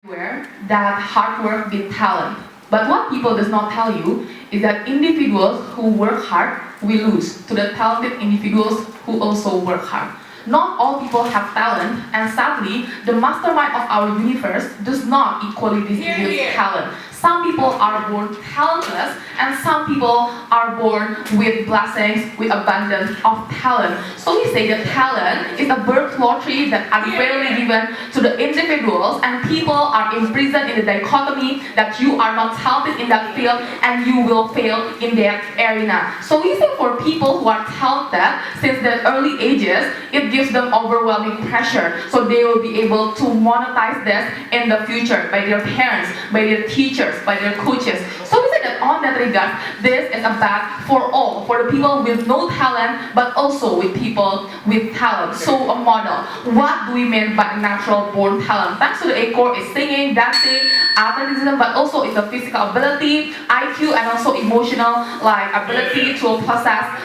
Aware that hard work beats talent. But what people does not tell you is that individuals who work hard will lose to the talented individuals who also work hard. Not all people have talent, and sadly, the mastermind of our universe does not equally distribute talent. Some people are born talentless, and some people are born with blessings, with abundance of talent. So we say that talent is a birth lottery that unfairly given to the individuals, and people are imprisoned in the dichotomy that you are not talented in that field and you will fail in that arena. So we say for people who are talented since their early ages, it gives them overwhelming pressure. So they will be able to monetize this in the future by their parents, by their teachers, by their coaches. So we say that on that regard, this is a bad for all, for the people with no talent, but also with people with talent. So a model. What do we mean by natural born talent? Thanks to the A core is singing, dancing, athleticism, but also it's a physical ability, IQ, and also emotional ability to process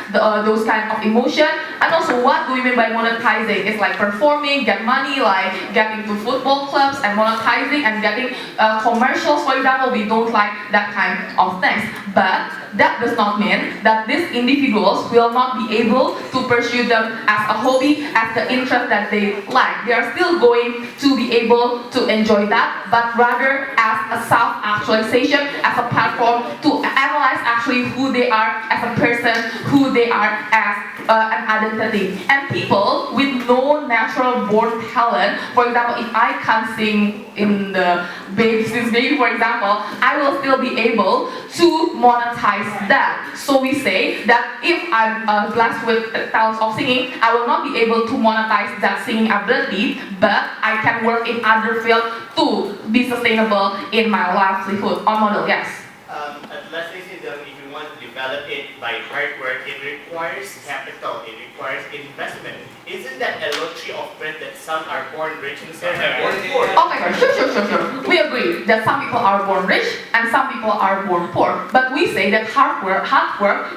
those kind of emotion. And also, what do we mean by monetizing? It's like performing, get money, like getting to football clubs and monetizing and getting commercials, for example. We don't like that kind of things. But that does not mean that these individuals will not be able to pursue them as a hobby, as the interest that they like. They are still going to be able to enjoy that, but rather as a self-actualization, as a platform to analyze actually who they are as a person, who they are as an identity. And people with no natural born talent, for example, if I can't sing in the since baby, for example, I will still be able to monetize that. So we say that if I'm blessed with talents of singing, I will not be able to monetize that singing ability, but I can work in other fields to be sustainable in my livelihood. On model, yes. Athleticism, if you want to develop it by hard work, it requires capital, it requires investment. Isn't that a lottery of birth that some are born rich and some are born poor? Okay, sure. We agree that some people are born rich and some people are born poor. But we say that hard work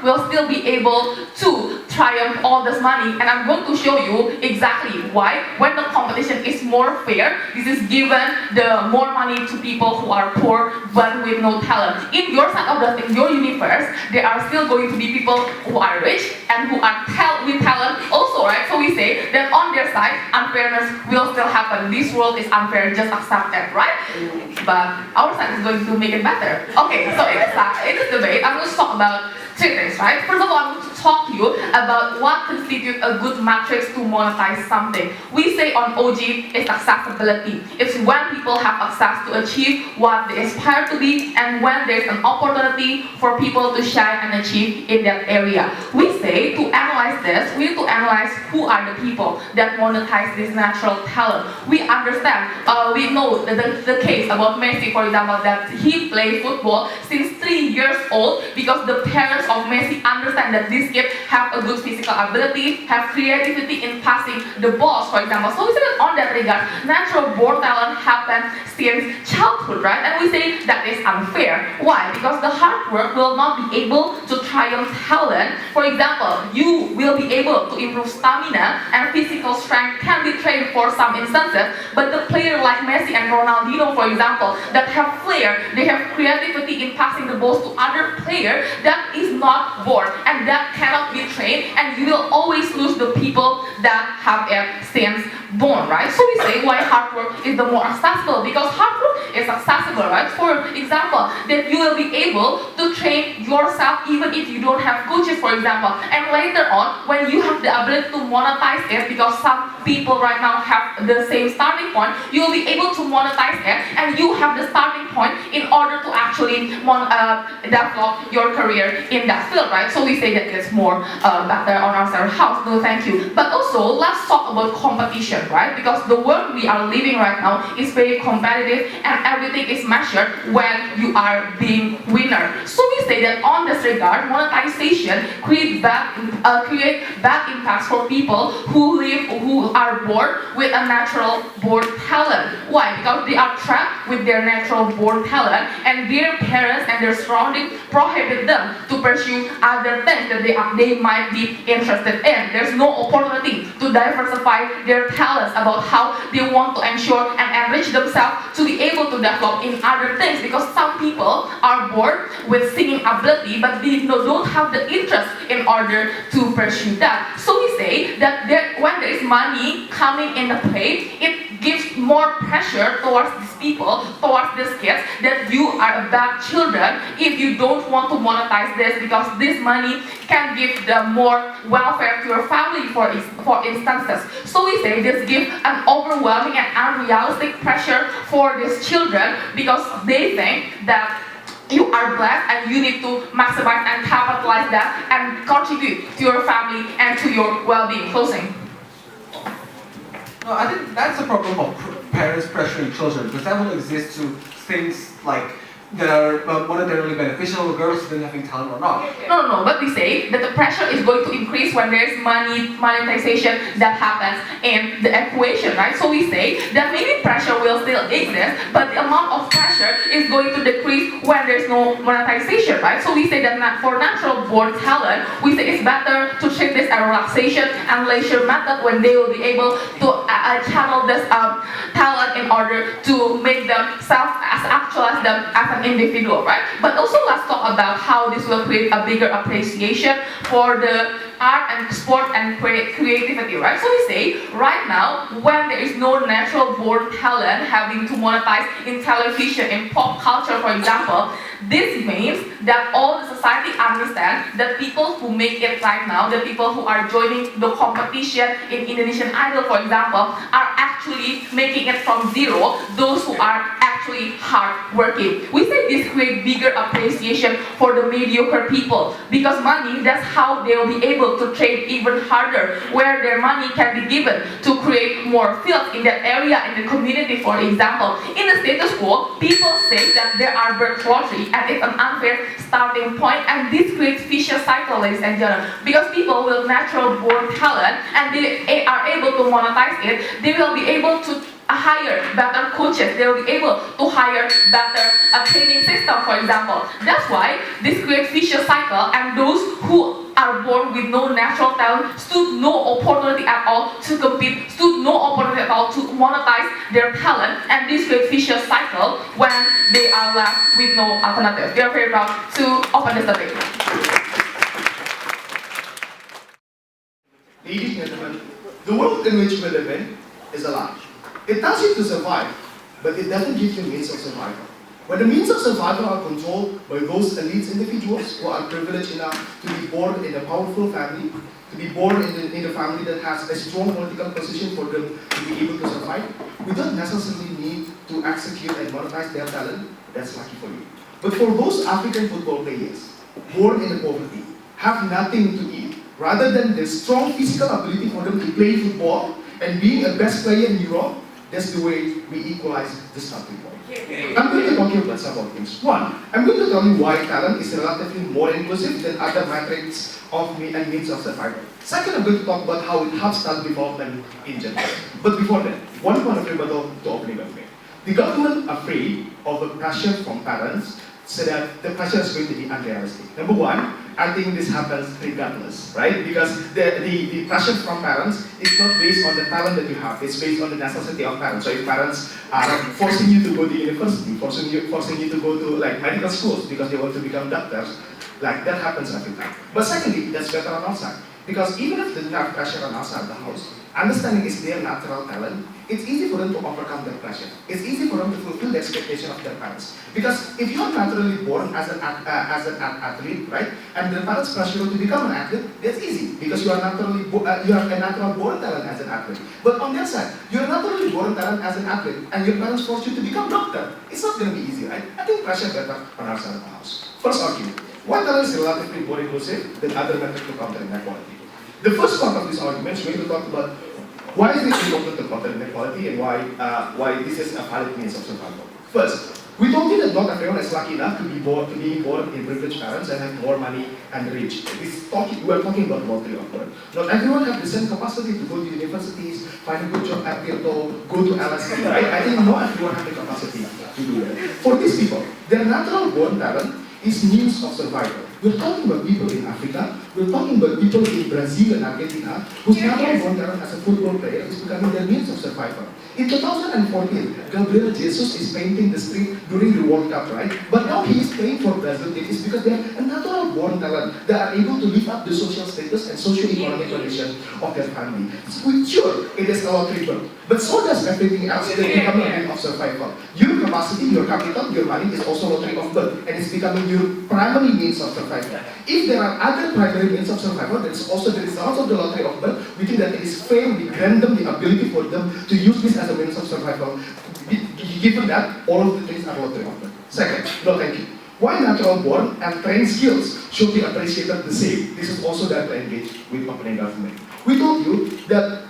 will still be able to triumph all this money. And I'm going to show you exactly why. When the competition is more fair, this is given the more money to people who are poor but with no talent. In your side of in your universe, there are still going to be people who are rich and who are with talent also, right? So we say that on their side, unfairness will still happen. This world is unfair, just accept that, right? But our side is going to make it better. Okay, so in this debate, I'm going to talk about three things, right? First of all, I'm going to talk to you about what constitutes a good matrix to monetize something. We say on OG, it's accessibility. It's when people have access to achieve what they aspire to be and when there's an opportunity for people to shine and achieve in that area. We say to analyze this, we need to analyze who are the people that monetize this natural talent. We understand, we know the case about Messi, for example, that he played football since 3 years old because the parents of Messi understand that this kid have a good physical ability, have creativity in passing the balls, for example. So we say that on that regard, natural born talent happens since childhood, right? And we say that is unfair. Why? Because the hard work will not be able to triumph talent. For example, you will be able to improve stamina and physical strength can be trained for some instances, but the player like Messi and Ronaldinho, for example, that have flair, they have creativity in passing the balls to other players, that is not born and that cannot be trained, and you will always lose the people that have it since born, right? So we say why hard work is the more accessible, because hard work is accessible, right? For example, that you will be able to train yourself even if you don't have coaches, for example, and later on when you have the ability to monetize it, because some people right now have the same starting point, you will be able to monetize it and you have the starting point in order to actually develop your career in that field, right? So we say that it's more better on our side house. No, thank you. But also, let's talk about competition, right? Because the world we are living right now is very competitive and everything is measured when you are being winner. So we say that on this regard, monetization create bad impacts for people who are born with a natural born talent. Why? Because they are trapped with their natural born talent and their parents and their surroundings prohibit them to pursue other things that they they might be interested in. There's no opportunity to diversify their talents about how they want to ensure and enrich themselves to be able to develop in other things, because some people are born with singing ability but they don't have the interest in order to pursue that. So we say that when there is money coming in the play, it gives more pressure towards these people, towards these kids, that you are a bad children if you don't want to monetize this, because this money can give the more welfare to your family, for instances. So we say this gives an overwhelming and unrealistic pressure for these children, because they think that you are blessed and you need to maximize and capitalize that and contribute to your family and to your well-being. Closing. No, I think that's a problem of parents pressuring children, because that will exist to things like that are monetarily beneficial, regardless of them having talent or not. No, but we say that the pressure is going to increase when there's monetization that happens in the equation, right? So we say that maybe pressure will still exist, but the amount of pressure is going to decrease when there's no monetization, right? So we say that for natural born talent, we say it's better to treat this as a relaxation and leisure method, when they will be able to channel this talent in order to make themselves actualize them as an individual, right? But also let's talk about how this will create a bigger appreciation for the art and sport and creativity, right? So we say right now, when there is no natural born talent having to monetize in television, in pop culture, for example, this means that all the society understand that people who make it right now, the people who are joining the competition in Indonesian Idol, for example, are actually making it from zero, those who are actually hard working. We say this creates bigger appreciation for the mediocre people, because money, that's how they will be able to trade even harder, where their money can be given to create more fields in that area, in the community, for example. In the status quo, people say that there are birth lottery and it's an unfair starting point, and this creates vicious cycle, ladies and gentlemen, because people with natural born talent and they are able to monetize it, they will be able to hire better coaches, they will be able to hire better training system, for example. That's why this creates vicious cycle, and those who are born with no natural talent stood no opportunity at all to compete, stood no opportunity at all to monetize their talent, and this creates vicious cycle when they are left with no alternative. We are very proud to open this topic. Ladies and gentlemen, the world in which we live in is a lie. It tells you to survive, but it doesn't give you means of survival. When the means of survival are controlled by those elite individuals who are privileged enough to be born in a powerful family, to be born in a family that has a strong political position for them to be able to survive, we don't necessarily need to execute and monetize their talent. That's lucky for you. But for those African football players born in poverty, have nothing to eat, rather than the strong physical ability for them to play football and being a best player in Europe, that's the way we equalize the starting point. I'm going to talk you about several things. One, I'm going to tell you why talent is relatively more inclusive than other metrics of means of survival. Second, I'm going to talk about how it helps talent development in general. But before that, one point of rebuttal to opening up me. The government afraid of the pressure from parents, so that the pressure is going to be unrealistic. Number one, I think this happens regardless, right? Because the pressure from parents is not based on the talent that you have, it's based on the necessity of parents. So if parents are forcing you to go to university, forcing you to go to like medical schools because they want to become doctors, like that happens every time. But secondly, that's better on outside. Because even if they didn't have pressure on outside the house, understanding is their natural talent, it's easy for them to overcome their pressure. It's easy for them to fulfill the expectation of their parents. Because if you are naturally born as an athlete, right, and the parents pressure you to become an athlete, that's easy because you are naturally you have a natural born talent as an athlete. But on the other side, you are naturally born talent as an athlete, and your parents force you to become doctor. It's not going to be easy, right? I think pressure better on our side of the house. First argument: why talent is relatively more inclusive than other methods to counter inequality? The first part of this argument is going to talk about why is it important to counter inequality and why this is a valid means of survival. First, we told you that not everyone is lucky enough to be born in privileged parents and have more money and rich. We are talking about lottery of birth. Not everyone have the same capacity to go to universities, find a good job at Kyoto, go to LSE, right? I think not everyone have the capacity to do that. For these people, their natural born talent is means of survival. We're talking about people in Africa, we're talking about people in Brazil and Argentina whose natural born talent as a football player is becoming their means of survival. In 2014, Gabriel Jesus is painting the street during the World Cup, right? But now he is playing for Brazil. It is because they have a natural born talent. They are able to lift up the social status and socio-economic condition of their family. Sure, it is a lottery bird, but so does everything else that becoming a means of survival. Your capacity, your capital, your money is also lottery of birth, and it's becoming your primary means of survival. If there are other primary means of survival, that is also the result of the lottery of birth, we think that it is fair, we grant them the ability for them to use this as a means of survival, given that all of the things are lottery of birth. Second, no thank you. Why natural born and trained skills should be appreciated the same? This is also that to engage with opening government. We told you that,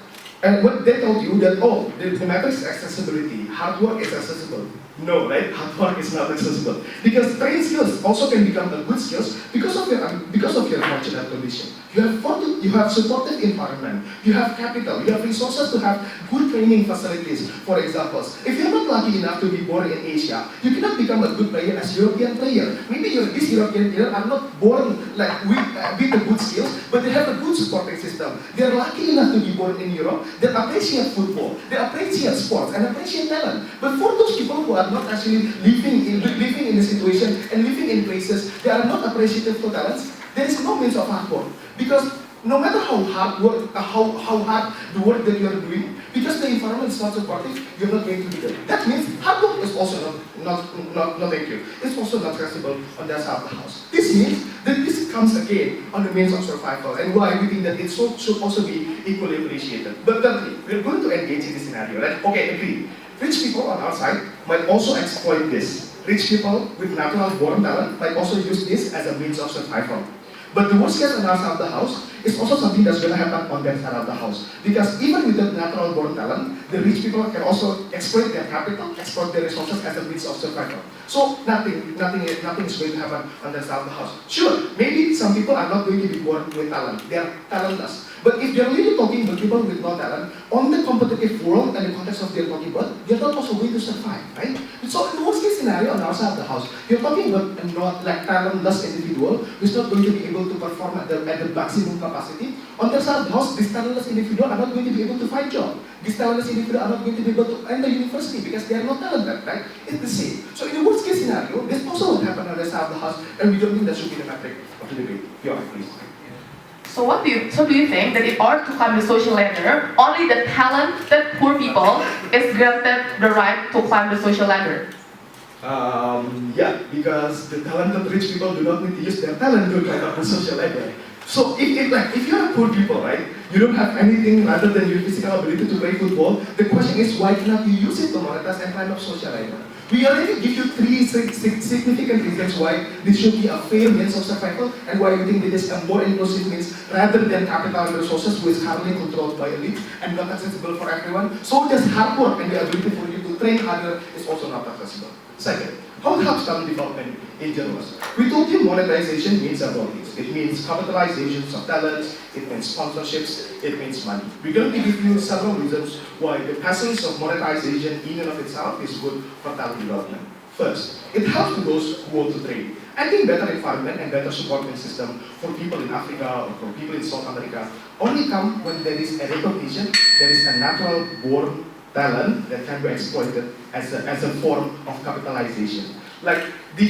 and what they told you that, oh, the matter is accessibility, hard work is accessible. No, right? Hard work is not accessible. Because trained skills also can become a good skills because of your fortunate condition. You have supportive environment, you have capital, you have resources to have good training facilities. For example, if you're not lucky enough to be born in Asia, you cannot become a good player as European player. Maybe these European players are not born like with the good skills, but they have a good supporting system. They are lucky enough to be born in Europe, they appreciate football, they appreciate sports, and appreciate talent. But for those people who are not actually living in the situation and living in places they are not appreciative for talents, there is no means of hard work. Because no matter how hard the work that you are doing, because the environment is not supportive, you're not going to be there. That means hard work is also not thank you. It's also not accessible on that side of the house. This means that this comes again on the means of survival, and why we think that it should also be equally appreciated. But thirdly, we're going to engage in this scenario, right? Okay, agree. Rich people on our side might also exploit this. Rich people with natural born talent might also use this as a means of survival. But the worst case on our side of the house is also something that's going to happen on that side of the house. Because even with the natural born talent, the rich people can also exploit their capital, exploit their resources as a means of survival. So nothing is going to happen on that side of the house. Sure, maybe some people are not going to be born with talent. They are talentless. But if you're really talking about people with no talent, on the competitive world and the context of their talking about, they're not also going to survive, right? So in the worst case scenario on our side of the house, you're talking about a not like talentless individual who's not going to be able to perform at the maximum capacity. On the side of the house, these talentless individuals are not going to be able to find job. These talentless individuals are not going to be able to enter university because they are not talented, right? It's the same. So in the worst case scenario, this also will happen on the side of the house, and we don't think that should be the metric of the debate. Your please. So do you think that in order to climb the social ladder, only the talented poor people is granted the right to climb the social ladder? Yeah, because the talented rich people do not need to use their talent to climb up the social ladder. So if you're a poor people, right, you don't have anything other than your physical ability to play football, the question is why cannot you use it to monetize and climb up social ladder? We already give you three significant reasons why this should be a fair means of survival and why we think it is a more inclusive means rather than capital and resources which is currently controlled by elite and not accessible for everyone. So just hard work and the ability for you to train harder is also not accessible. Second, how helps talent development in general? We told you monetization means several things. It means capitalizations of talents, it means sponsorships, it means money. We're going to give you several reasons why the passage of monetization in and of itself is good for talent development. First, it helps those who want to train. I think better environment and better supporting system for people in Africa or for people in South America only come when there is a recognition, there is a natural born talent that can be exploited as a form of capitalization. Like the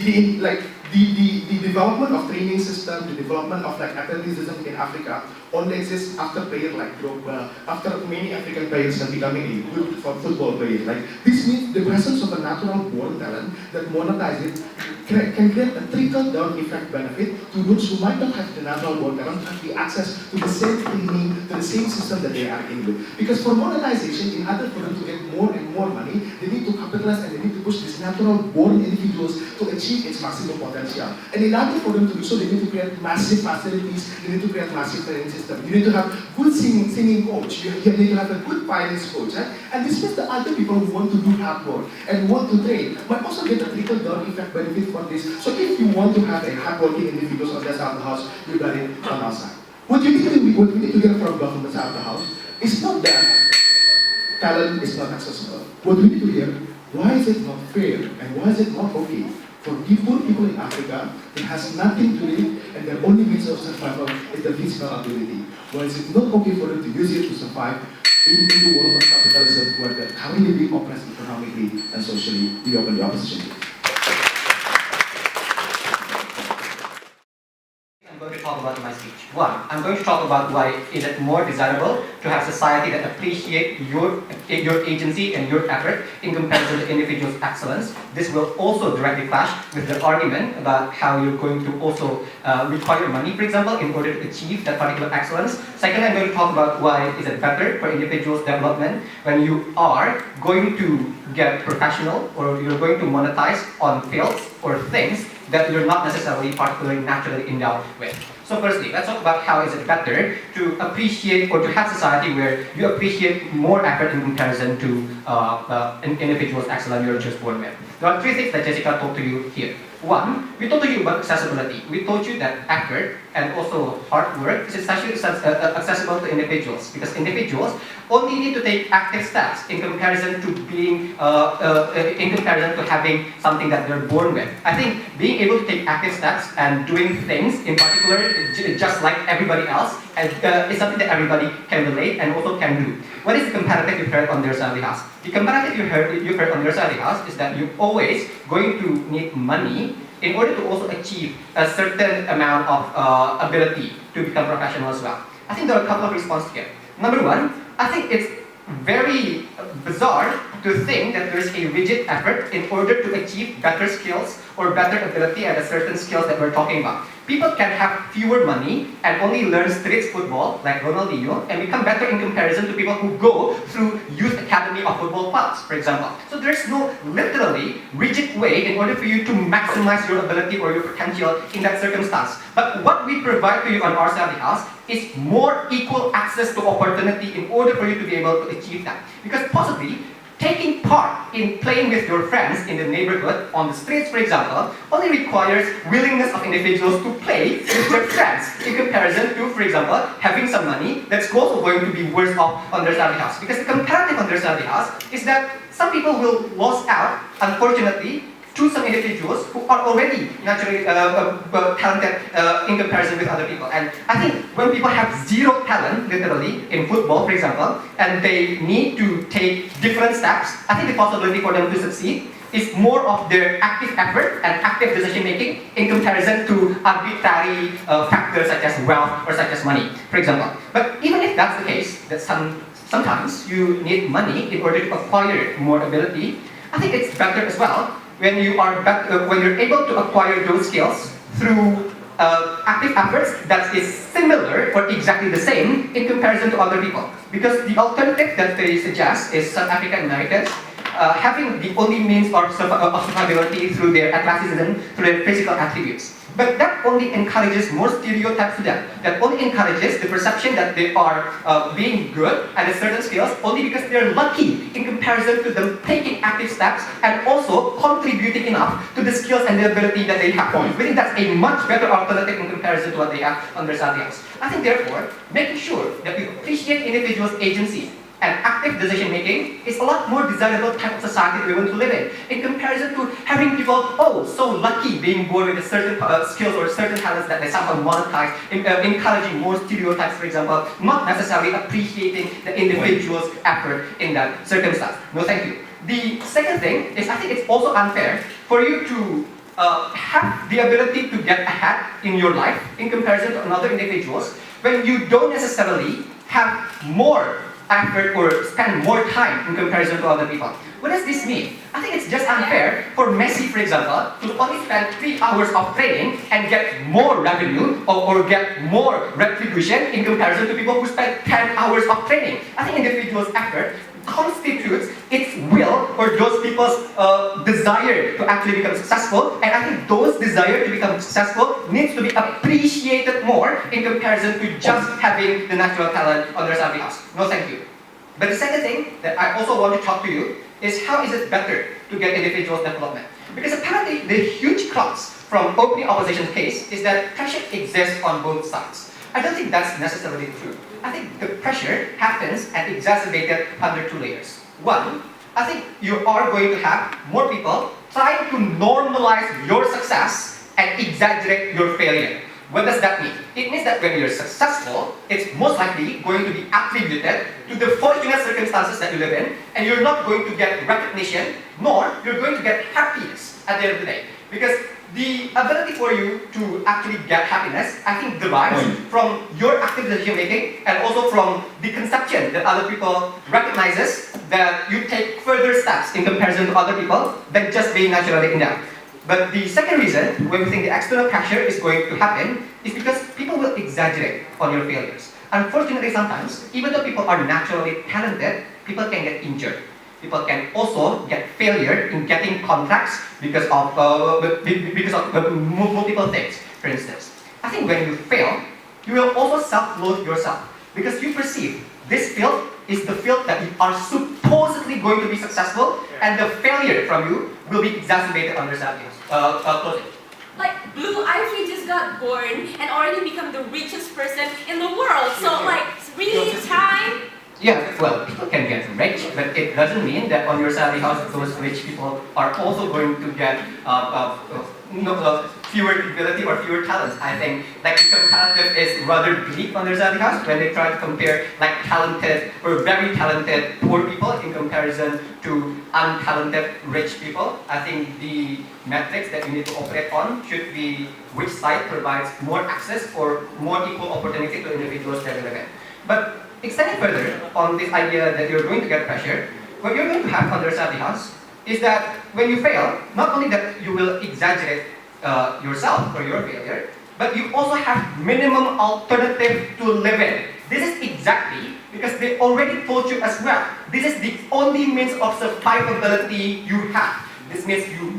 development of training system, the development of like athleticism in Africa only exists after players like Drogba, after many African players are becoming a good football player. Like this means the presence of a natural born talent that monetizes can create a trickle-down effect benefit to those who might not have the natural born talent to have the access to the same training, to the same system that they are in with. Because for monetization, in order for them to get more and more money, they need to capitalize and they need to push these natural born individuals to achieve its maximum potential. And in order for them to do so, they need to create massive facilities, they need to create massive training system. You need to have good singing coach, you need to have a good finance coach. Right? And this means the other people who want to do hard work and want to train might also get a trickle-down effect benefit from this. So if you want to have a hard-working individuals on that side of the house, you got it on our side. What we need to get from government side of the house is not that talent is not accessible. What we need to hear, why is it not fair and why is it not okay For poor people in Africa, it has nothing to live, and their only means of survival is the physical ability. While it's not okay for them to use it to survive in the world of capitalism, where they're currently being oppressed economically and socially. We open the opposition. I'm going to talk about in my speech. One, I'm going to talk about why is it more desirable to have society that appreciate your agency and your effort in comparison to individuals' excellence. This will also directly clash with the argument about how you're going to also require money, for example, in order to achieve that particular excellence. Second, I'm going to talk about why is it better for individuals' development when you are going to get professional or you're going to monetize on fields or things that you're not necessarily particularly naturally endowed with. So firstly, let's talk about how is it better to appreciate or to have society where you appreciate more effort in comparison to an individual's excellence you're just born with. There are three things that Jessica told to you here. One, we told you about accessibility. We told you that effort and also hard work is essentially accessible to individuals because individuals only need to take active steps in comparison to being, in comparison to having something that they're born with. I think being able to take active steps and doing things in particular, just like everybody else, is something that everybody can relate and also can do. What is the comparative you heard on their salary house? The comparative you heard on your salary house is that you're always going to need money in order to also achieve a certain amount of ability to become professional as well. I think there are a couple of responses here. Number one, I think it's very bizarre to think that there's a rigid effort in order to achieve better skills or better ability at a certain skills that we're talking about. People can have fewer money and only learn street football like Ronaldinho and become better in comparison to people who go through youth academy of football clubs, for example. So there's no literally rigid way in order for you to maximize your ability or your potential in that circumstance. But what we provide to you on our salary house is more equal access to opportunity in order for you to be able to achieve that. Because possibly, taking part in playing with your friends in the neighborhood, on the streets for example, only requires willingness of individuals to play with their friends in comparison to, for example, having some money that's also going to be worse off on their salary house. Because the comparative on their salary house is that some people will lose out, unfortunately, to some individuals who are already naturally talented in comparison with other people. And I think when people have zero talent, literally, in football, for example, and they need to take different steps, I think the possibility for them to succeed is more of their active effort and active decision making in comparison to arbitrary factors such as wealth or such as money, for example. But even if that's the case, that sometimes you need money in order to acquire more ability, I think it's better as well when you are when you're able to acquire those skills through active efforts that is similar or exactly the same in comparison to other people. Because the alternative that they suggest is South African Americans having the only means of survivability through their athleticism, through their physical attributes. But that only encourages more stereotypes to them. That only encourages the perception that they are being good at a certain skills only because they're lucky in comparison to them taking active steps and also contributing enough to the skills and the ability that they have. I think that's a much better alternative in comparison to what they have on their salary house. I think therefore, making sure that we appreciate individuals' agency and active decision making is a lot more desirable type of society we want to live in comparison to having people, oh, so lucky being born with a certain skills or certain talents that they somehow monetize, encouraging more stereotypes, for example, not necessarily appreciating the individual's effort in that circumstance. No, thank you. The second thing is I think it's also unfair for you to have the ability to get ahead in your life in comparison to another individuals when you don't necessarily have more effort or spend more time in comparison to other people. What does this mean? I think it's just unfair for Messi, for example, to only spend 3 hours of training and get more revenue or get more retribution in comparison to people who spend 10 hours of training. I think individuals' effort constitutes its will or those people's desire to actually become successful, and I think those desire to become successful needs to be appreciated more in comparison to just having the natural talent on their salary house. No, thank you. But the second thing that I also want to talk to you is how is it better to get individuals' development? Because apparently the huge crux from opening opposition case is that pressure exists on both sides. I don't think that's necessarily true. I think the pressure happens and exacerbated under 2 layers. One, I think you are going to have more people trying to normalize your success and exaggerate your failure. What does that mean? It means that when you're successful, it's most likely going to be attributed to the fortunate circumstances that you live in, and you're not going to get recognition, nor you're going to get happiness at the end of the day. Because the ability for you to actually get happiness, I think, derives from your active decision making and also from the conception that other people recognizes that you take further steps in comparison to other people than just being naturally endowed. But the second reason when we think the external pressure is going to happen is because people will exaggerate on your failures. Unfortunately, sometimes, even though people are naturally talented, people can get injured. People can also get failure in getting contracts because of multiple things. For instance, I think when you fail, you will also self-loathe yourself because you perceive this field is the field that you are supposedly going to be successful, and the failure from you will be exacerbated on your self-image. Closing. Like Blue Ivy just got born and already become the richest person in the world. So like, it's really time. Yeah, well, people can get rich, but it doesn't mean that on your salary house, those rich people are also going to get fewer ability or fewer talents. I think like the comparative is rather bleak on their salary house when they try to compare like talented or very talented poor people in comparison to untalented rich people. I think the metrics that you need to operate on should be which side provides more access or more equal opportunity to individuals that live in. But extending further on this idea that you're going to get pressure, what you're going to have on their salary house is that when you fail, not only that you will exaggerate yourself or your failure, but you also have minimum alternative to live in. This is exactly because they already told you as well. This is the only means of survivability you have. This means you're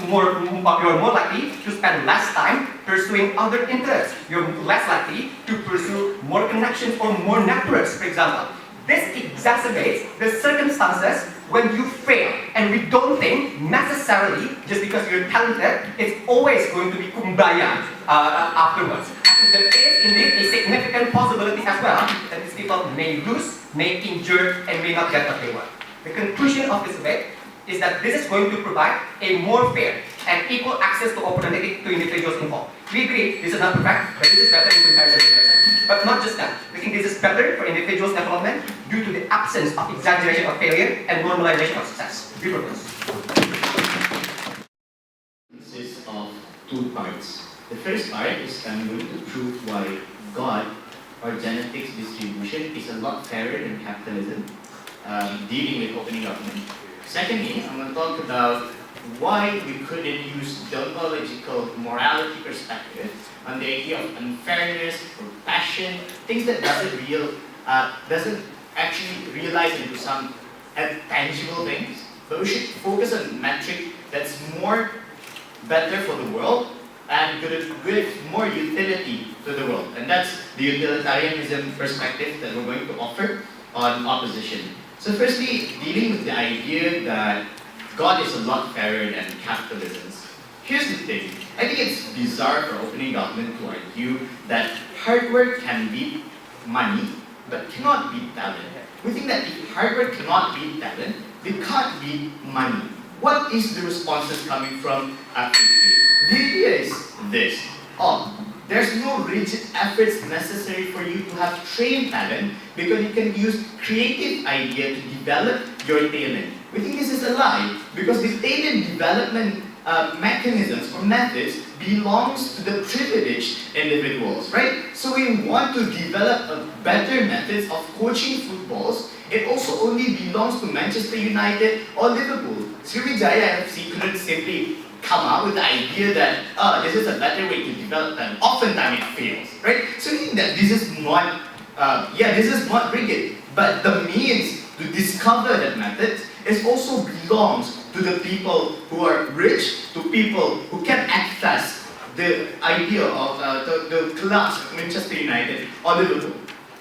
more likely to spend less time pursuing other interests. You're less likely to pursue more connections or more networks, for example. This exacerbates the circumstances when you fail. And we don't think necessarily, just because you're talented, it's always going to be kumbaya afterwards. I think there is indeed a significant possibility as well that these people may lose, may injure, and may not get what they want. The conclusion of this debate is that this is going to provide a more fair and equal access to opportunity to individuals involved. We agree this is not perfect, but this is better in comparison to the rest. But not just that. We think this is better for individuals' development due to the absence of exaggeration of failure and normalization of success. We propose. Consists of two parts. The first part is I'm going to prove why God or genetics distribution is a lot fairer than capitalism, dealing with opening government. Secondly, I'm going to talk about why we couldn't use deontological morality perspective on the idea of unfairness or passion, things that doesn't actually realize into some tangible things, but we should focus on a metric that's more better for the world and good more utility to the world. And that's the utilitarianism perspective that we're going to offer on opposition. So firstly, dealing with the idea that God is a lot fairer than capitalism. Here's the thing. I think it's bizarre for opening government to argue that hard work can beat money, but cannot beat talent. We think that if hard work cannot beat talent, they can't beat money. What is the responses coming from activity? The idea is this. There's no rigid efforts necessary for you to have trained talent because you can use creative idea to develop your talent. We think this is a lie because the talent development mechanisms or methods belongs to the privileged individuals, right? So we want to develop a better methods of coaching footballs. It also only belongs to Manchester United or Liverpool. Jaya FC couldn't simply come up with the idea that this is a better way to develop them. Oftentimes it fails, right? So meaning that this is not rigid, but the means to discover that method is also belongs to the people who are rich, to people who can access the idea of the clubs of Manchester United or Liverpool.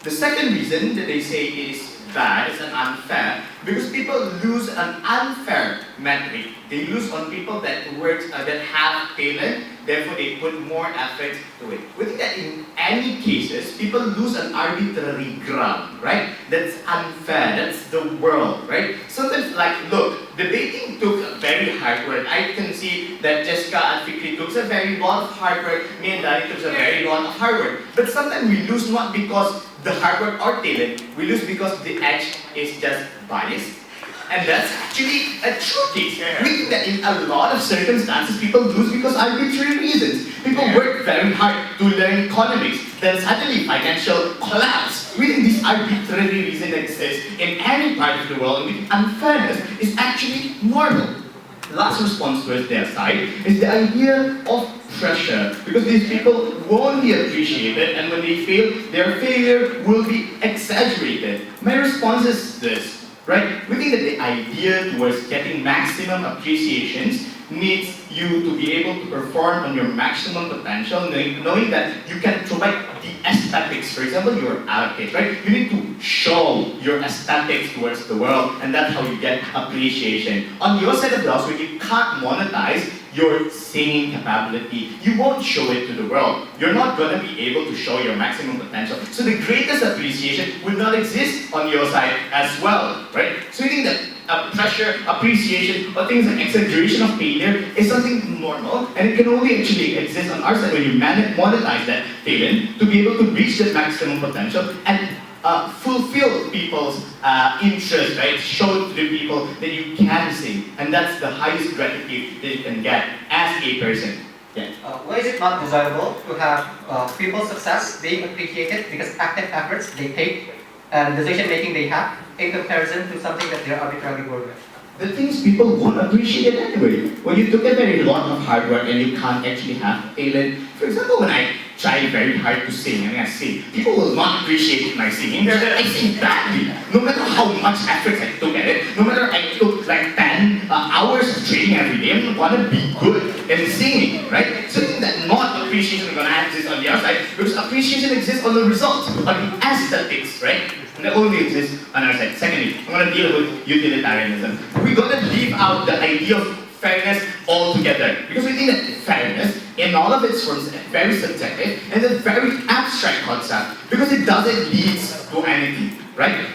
The second reason that they say is bad, it's an unfair, because people lose an unfair metric. They lose on people that that have talent, therefore they put more effort to it. We think that in any cases, people lose an arbitrary ground, right? That's unfair, that's the world, right? Sometimes, like, look, debating took very hard work. I can see that Jessica and Fikri took a very lot of hard work, me and Danny took a very lot of hard work. But sometimes we lose not because the hard work or talent, we lose because the edge is just biased. And that's actually a true case. We think that in a lot of circumstances, people lose because arbitrary reasons. People work very hard to learn economics, then suddenly financial collapse. We think this arbitrary reason exists in any part of the world, and we think unfairness is actually normal. The last response towards their side is the idea of pressure, because these people won't be appreciated, and when they fail, their failure will be exaggerated. My response is this. Right? We think that the idea towards getting maximum appreciations needs you to be able to perform on your maximum potential, knowing that you can provide the aesthetics. For example, your case, right? You need to show your aesthetics towards the world, and that's how you get appreciation. On your side of the house, when you can't monetize your singing capability, you won't show it to the world. You're not going to be able to show your maximum potential. So the greatest appreciation would not exist on your side as well, right? So you think that pressure, appreciation, or things like exaggeration of failure is something normal, and it can only actually exist on our side when you monetize that talent to be able to reach that maximum potential and fulfill people's interest, right? Show to the people that you can sing, and that's the highest gratitude that you can get as a person. Yeah. Why is it not desirable to have people's success being appreciated because active efforts they take and decision making they have in comparison to something that they're arbitrarily born with? The things people won't appreciate it anyway. When you took a very lot of hard work and you can't actually have talent. For example, when I try very hard to sing and I sing, people will not appreciate my singing. I sing badly. No matter how much effort I took at it, no matter I took like 10 hours of training every day, I'm going to be good in singing, right? So that not appreciation is going to exist on the outside, because appreciation exists on the results, on the aesthetics, right? And that only exists on our side. Secondly, I'm going to deal with utilitarianism. We're going to leave out the idea of fairness altogether, because we think that fairness in all of its forms is very subjective and a very abstract concept, because it doesn't lead to anything, right?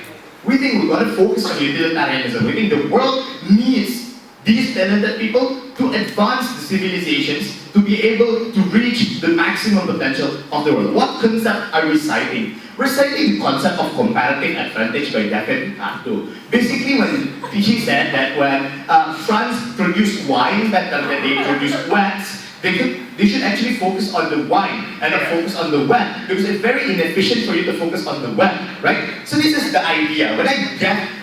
We think we're going to focus on utilitarianism. We think the world needs these talented people to advance the civilizations to be able to reach the maximum potential of the world. What concept are we citing? We're citing the concept of comparative advantage by David Ricardo. Basically, when he said that when France produced wine better than they produced wax, they should actually focus on the wine and not focus on the wet, because it's very inefficient for you to focus on the wet, right? So this is the idea. When I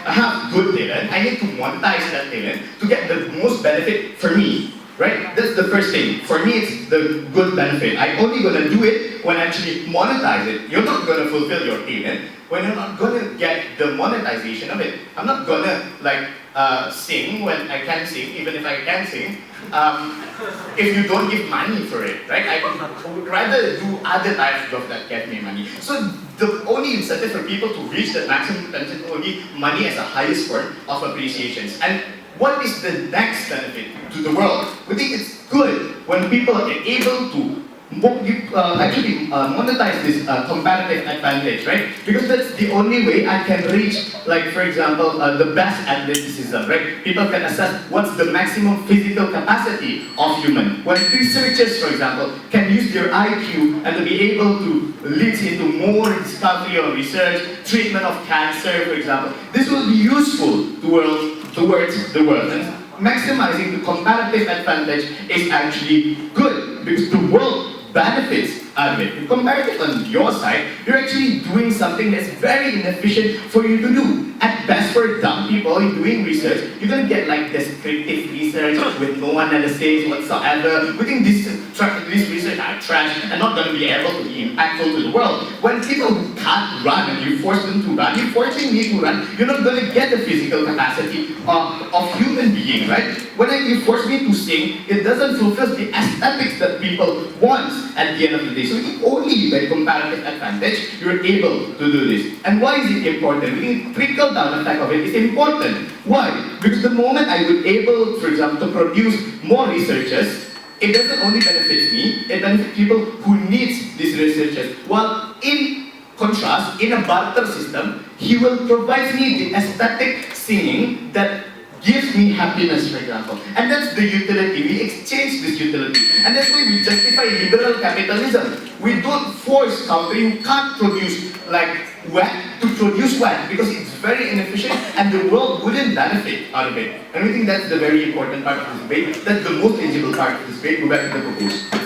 have good talent, I need to monetize that talent to get the most benefit for me, right? That's the first thing. For me, it's the good benefit. I'm only going to do it when I actually monetize it. You're not going to fulfill your talent when you're not going to get the monetization of it. I'm not going to sing when I can sing, even if I can sing, if you don't give money for it, right? I would rather do other types of jobs that get me money. So the only incentive for people to reach the maximum potential is only money as the highest form of appreciations. And what is the next benefit to the world? We think it's good when people are able to actually monetize this comparative advantage, right? Because that's the only way I can reach, like for example, the best athleticism, right? People can assess what's the maximum physical capacity of human. When researchers, for example, can use their IQ and to be able to lead into more discovery or research, treatment of cancer, for example, this will be useful towards the world. And maximizing the comparative advantage is actually good, because the world benefits out of it. You compare it on your side, you're actually doing something that's very inefficient for you to do. At best, for dumb people doing research, you're going to get like descriptive research with no analysis whatsoever. We think this research are trash and not going to be able to be impactful to the world. When people who can't run and you force them to run, you're forcing me to run, you're not going to get the physical capacity of human being, right? When you force me to sing, it doesn't fulfill the aesthetics that people want at the end of the day. this. So if only by comparative advantage, you're able to do this. And why is it important? We think trickle down effect of it is important. Why? Because the moment I would able, for example, to produce more researchers, it doesn't only benefit me, it benefits people who needs these researchers. While in contrast, in a barter system, he will provide me the aesthetic singing that gives me happiness, for example. And that's the utility. We exchange this utility. And that's why we justify liberal capitalism. We don't force country who can't produce like wet to produce wet because it's very inefficient and the world wouldn't benefit out of it. And we think that's the very important part of this debate. That's the most tangible part of this debate. Go back to the proposal.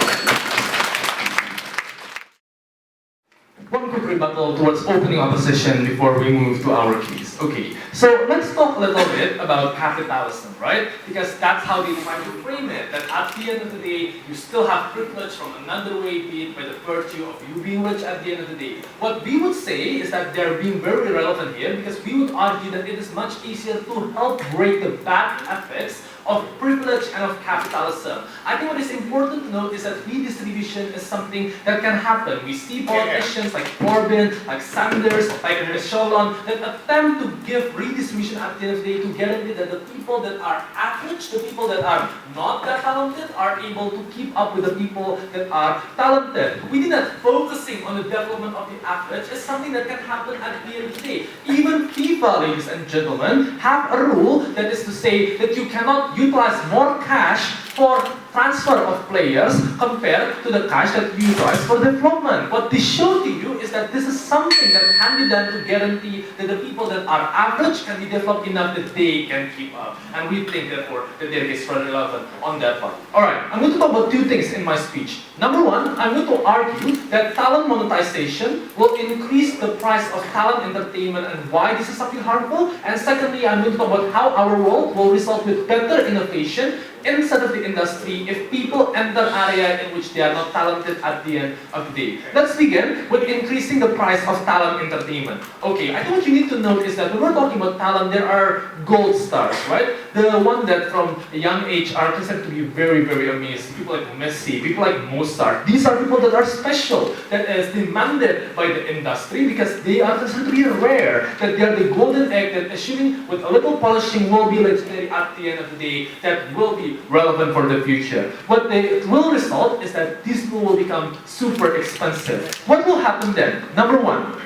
One quick rebuttal towards opening opposition before we move to our case. Okay, so let's talk a little bit about capitalism, right? Because that's how they try to frame it, that at the end of the day, you still have privilege from another way, be it by the virtue of you being rich at the end of the day. What we would say is that they're being very relevant here because we would argue that it is much easier to help break the bad effects of privilege and of capitalism. I think what is important to note is that redistribution is something that can happen. We see politicians like Corbyn, like Sanders, like Michelon that attempt to give redistribution at the end of the day to guarantee that the people that are average, the people that are not that talented, are able to keep up with the people that are talented. We think that focusing on the development of the average is something that can happen at the end of the day. Even FIFA, ladies and gentlemen, have a rule that is to say that you cannot utilize more cash for transfer of players compared to the cash that you utilize for development. What this shows to you is that this is something that can be done to guarantee that the people that are average can be developed enough that they can keep up. And we think therefore that there is further relevant on that part. Alright, I'm going to talk about two things in my speech. Number one, I'm going to argue that talent monetization will increase the price of talent entertainment and why this is something harmful. And secondly, I'm going to talk about how our world will result with better innovation inside of the industry if people enter area in which they are not talented at the end of the day. Let's begin with increasing the price of talent entertainment. Okay, I think what you need to note is that when we're talking about talent, there are gold stars, right? The one that from a young age are considered to be very, very amazing. People like Messi, people like Mozart. These are people that are special, that is demanded by the industry because they are considered to be rare, that they are the golden egg that assuming with a little polishing will be legendary at the end of the day, that will be relevant for the future. What it will result is that these people will become super expensive. What will happen then? Number one,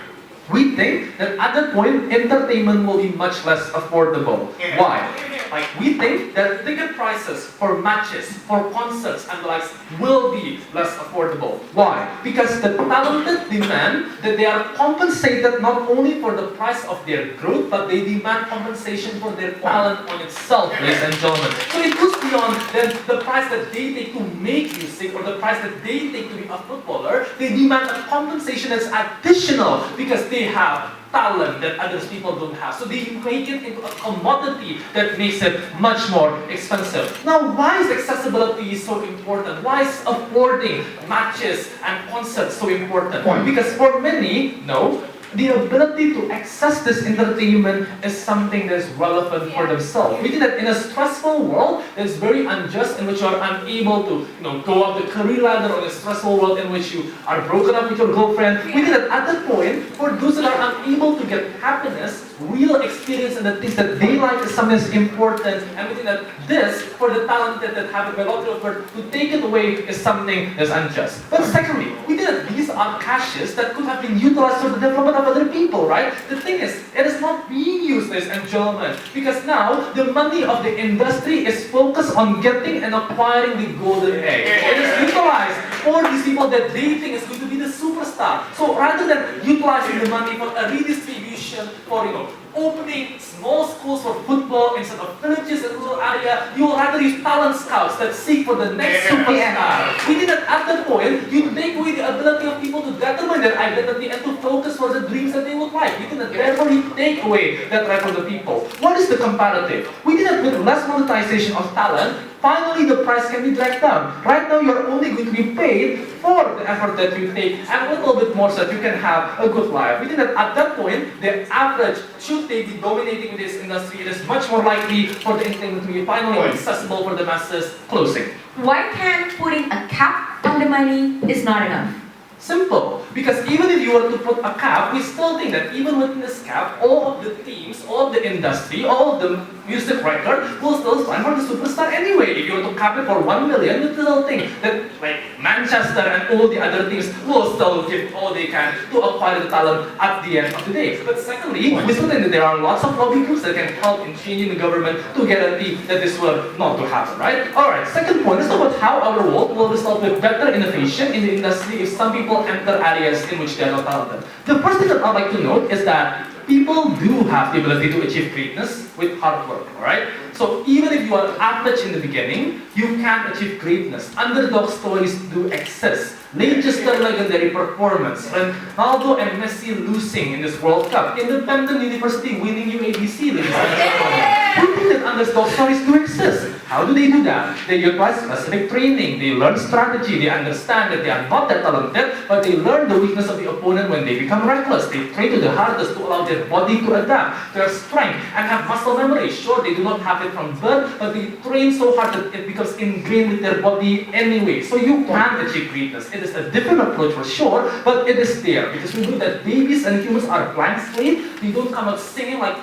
we think that at that point, entertainment will be much less affordable. Why? Like, we think that ticket prices for matches, for concerts and the likes will be less affordable. Why? Because the talented demand that they are compensated not only for the price of their growth, but they demand compensation for their talent on itself, ladies and gentlemen. So it goes beyond then the price that they take to make music or the price that they take to be a footballer. They demand a compensation that's additional because they have talent that other people don't have. So they make it into a commodity that makes it much more expensive. Now, why is accessibility so important? Why is affording matches and concerts so important? Because for many, no, the ability to access this entertainment is something that is relevant for themselves. We think that in a stressful world that is very unjust, in which you are unable to go up the career ladder, or a stressful world in which you are broken up with your girlfriend, we think that at that point, for those that are unable to get happiness, real experience and the things that they like is something that's important, and we think that this, for the talented that have a lot of effort, to take it away is something that's unjust. But secondly, we think that these are cashes that could have been utilized for the development of other people, right? The thing is, it is not being used, ladies and gentlemen, because now the money of the industry is focused on getting and acquiring the golden egg. It is utilized for these people that they think is going to be the superstar. So rather than utilizing the money for a redistribution, for opening small schools for football instead of villages and rural area, you will rather use talent scouts that seek for the next superstar. We think that at that point, you take away the ability of people to determine their identity and to focus for the dreams that they would like. We think that therefore you take away that right from the people. What is the comparative? We think that with less monetization of talent, finally the price can be dragged down. Right now you're only going to be paid for the effort that you take and a little bit more so that you can have a good life. We think that at that point, the average, should they be dominating this industry, it is much more likely for the entertainment to be finally accessible for the masses. Closing. Why can't putting a cap on the money is not enough? Simple. Because even if you were to put a cap, we still think that even within this cap, all of the teams, all of the industry, all of the music record will still stand for the superstar anyway. If you were to cap it for 1 million, you still think that like Manchester and all the other teams will still give all they can to acquire the talent at the end of the day. But secondly, we still think that there are lots of lobby groups that can help in changing the government to guarantee that this will not to happen, right? Alright, second point, let's talk about how our world will result with better innovation in the industry if some people enter areas in which they are not talented. The first thing that I'd like to note is that people do have the ability to achieve greatness with hard work, alright? So even if you are average in the beginning, you can achieve greatness. Underdog stories do exist. Leicester legendary performance, Ronaldo and Messi losing in this World Cup, Independent University winning UABC, ladies and gentlemen. We think that underdog stories do exist. How do they do that? They utilize specific training, they learn strategy, they understand that they are not that talented, but they learn the weakness of the opponent when they become reckless. They train to the hardest to allow their body to adapt, their strength, and have muscle memory. Sure, they do not have it from birth, but they train so hard that it becomes ingrained with their body anyway. So you can achieve greatness. It is a different approach for sure, but it is there. Because we know that babies and humans are blank slate. They don't come out singing like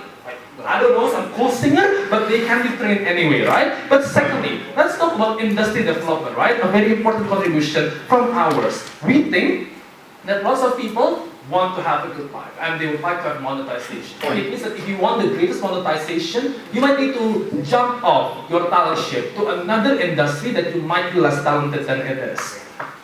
I don't know, some cool singer, but they can be trained anyway, right? But secondly, let's talk about industry development, right? A very important contribution from ours. We think that lots of people want to have a good life and they would like to have monetization. It means that if you want the greatest monetization, you might need to jump off your talent ship to another industry that you might be less talented than it is.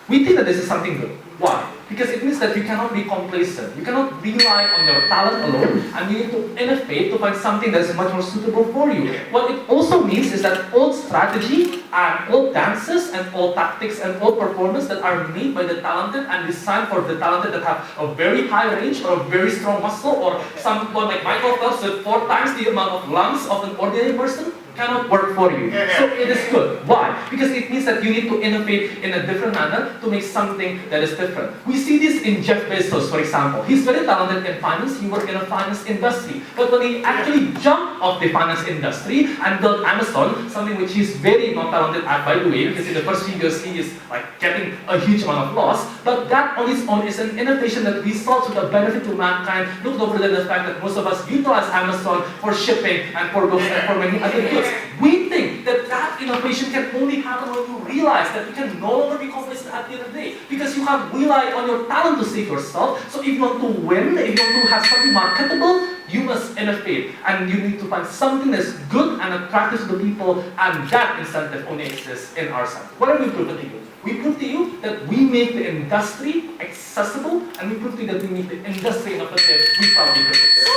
We think that this is something good. Why? Because it means that you cannot be complacent. You cannot rely on your talent alone, and you need to innovate to find something that is much more suitable for you. What it also means is that all strategy and all dances and all tactics and all performance that are made by the talented and designed for the talented that have a very high range or a very strong muscle or someone like Michael Phelps with 4 times the amount of lungs of an ordinary person cannot work for you. So it is good. Why? Because it means that you need to innovate in a different manner to make something that is different. We see this in Jeff Bezos, for example. He's very talented in finance. He worked in a finance industry. But when he actually jumped off the finance industry and built Amazon, something which he's very not talented at, by the way, because in the first few years he is like getting a huge amount of loss. But that on its own is an innovation that results with a benefit to mankind. Look over the fact that most of us utilize Amazon for shipping and for goods and for many other goods. We think that that innovation can only happen when you realize that you can no longer be complacent at the end of the day, because you have relied on your talent to save yourself. So if you want to win, if you want to have something marketable, you must innovate, and you need to find something that's good and attractive to the people, and that incentive only exists in our side. What have we proven to you? We prove to you that we make the industry accessible, and we prove to you that we make the industry innovative. We proudly predict this.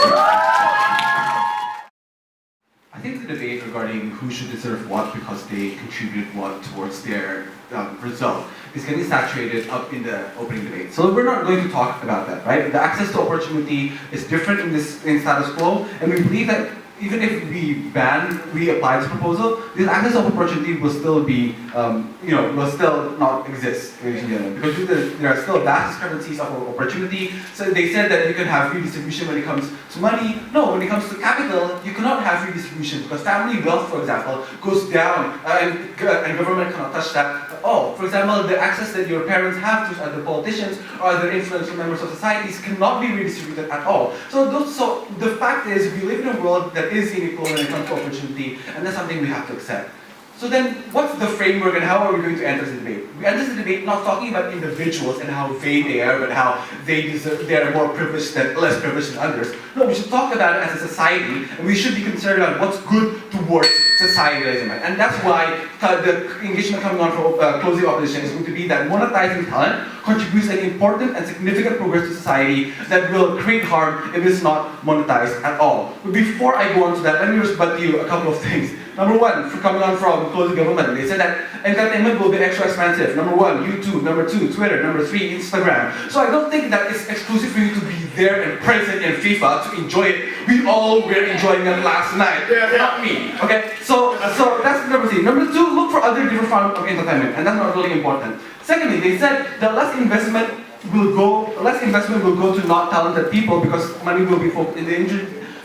I think the debate regarding who should deserve what because they contribute what towards their result is getting saturated up in the opening debate. So we're not going to talk about that, right? The access to opportunity is different in status quo, and we believe that even if we apply this proposal, this access to opportunity will still be, will still not exist, ladies and gentlemen, because there are still vast discrepancies of opportunity. So they said that you can have redistribution when it comes to money. No, when it comes to capital, you cannot have redistribution because family wealth, for example, goes down, and government cannot touch that at all. For example, the access that your parents have to other politicians or other influential members of societies cannot be redistributed at all. So the fact is, we live in a world that is unequal when it comes to opportunity, and that's something we have to accept. So then, what's the framework and how are we going to enter the debate? We enter the debate not talking about individuals and how vain they are, but how they are more privileged than less privileged than others. No, we should talk about it as a society, and we should be concerned about what's good towards society, and that's why the engagement coming on for closing opposition is going to be that monetizing talent contributes an important and significant progress to society that will create harm if it's not monetized at all. But before I go on to that, let me rebut you a couple of things. Number one, coming on from closing government, they said that entertainment will be extra expensive. Number one, YouTube. Number two, Twitter. Number three, Instagram. So I don't think that it's exclusive for you to be there and present in FIFA to enjoy it. We all were enjoying it last night, not me. Okay, so that's number three. Number two, look for other different forms of entertainment, and that's not really important. Secondly, they said that less investment will go to not talented people because money will be focused in the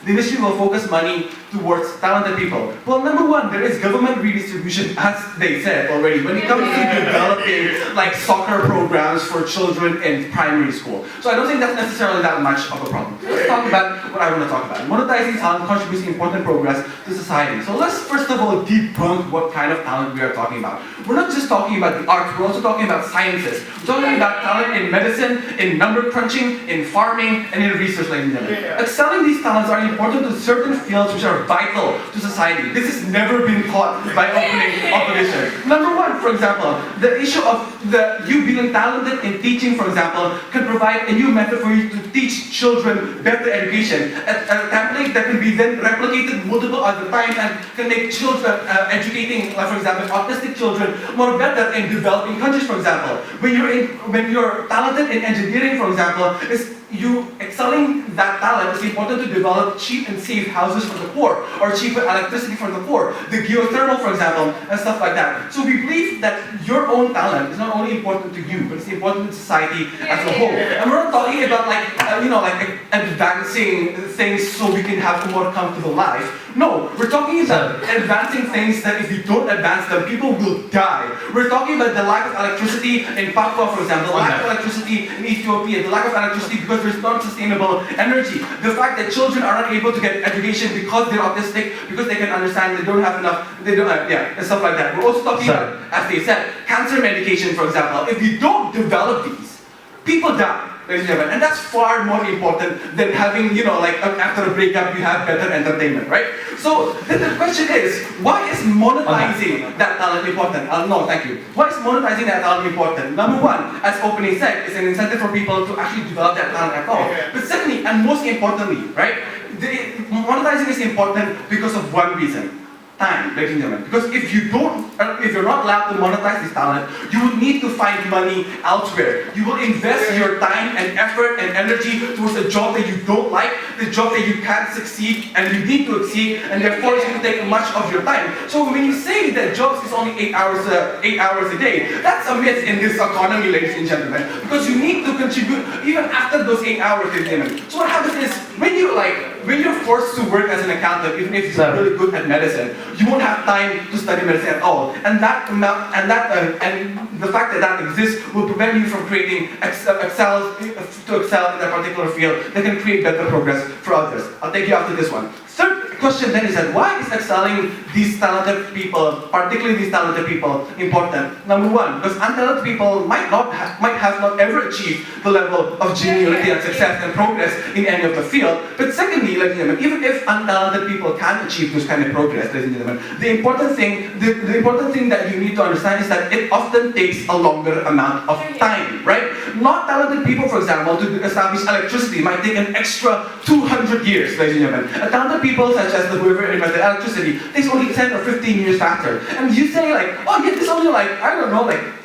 the industry will focus money towards talented people? Well, number one, there is government redistribution, as they said already, when it comes to developing like soccer programs for children in primary school. So I don't think that's necessarily that much of a problem. Let's talk about what I want to talk about. Monetizing talent contributes important progress to society. So let's first of all debunk what kind of talent we are talking about. We're not just talking about the arts, we're also talking about sciences. We're talking about talent in medicine, in number crunching, in farming, and in research, ladies and gentlemen. Excelling these talents are important to certain fields which are vital to society. This has never been taught by opening opposition. Number one, for example, the issue of you being talented in teaching, for example, can provide a new method for you to teach children better education. A template that can be then replicated multiple other times and can make children educating, for example, autistic children more better in developing countries, for example. When you're talented in engineering, for example, you excelling that talent is important to develop cheap and safe houses for the poor, or cheaper electricity for the poor, the geothermal, for example, and stuff like that. So we believe that your own talent is not only important to you, but it's important to society as a whole. And we're not talking about like advancing things so we can have a more comfortable life. No, we're talking about advancing things that if you don't advance them, people will die. We're talking about the lack of electricity in Papua, for example, the lack of electricity in Ethiopia, the lack of electricity because there's not sustainable energy. The fact that children are not able to get education because they're autistic, because they can understand they don't have enough, and stuff like that. We're also talking about, as they said, cancer medication, for example. If you don't develop these, people die. And that's far more important than having, after a breakup, you have better entertainment, right? So then the question is, why is monetizing that talent important? No, thank you. Why is monetizing that talent important? Number one, as opening said, it's an incentive for people to actually develop that talent at all. But secondly, and most importantly, right, monetizing is important because of one reason. Time, ladies and gentlemen. Because if you're not allowed to monetize this talent, you will need to find money elsewhere. You will invest your time and effort and energy towards a job that you don't like, the job that you can't succeed and you need to exceed, and therefore it's going to take much of your time. So when you say that jobs is only 8 hours a day, that's a myth in this economy, ladies and gentlemen. Because you need to contribute even after those 8 hours, ladies and gentlemen. So what happens is when you're forced to work as an accountant, even if you're really good at medicine, you won't have time to study medicine at all, and the fact that that exists will prevent you from creating excel in that particular field that can create better progress for others. I'll take you after this one. Third question then is that why is excelling these talented people, particularly these talented people, important? Number one, because untalented people might have not ever achieved the level of genuinity and success and progress in any of the field. But secondly, ladies and gentlemen, even if untalented people can achieve this kind of progress, ladies and gentlemen, the important thing that you need to understand is that it often takes a longer amount of time, right? Not talented people, for example, to establish electricity might take an extra 200 years, ladies and gentlemen. Talented people such as whoever invented electricity takes only 10 or 15 years faster. And you say this only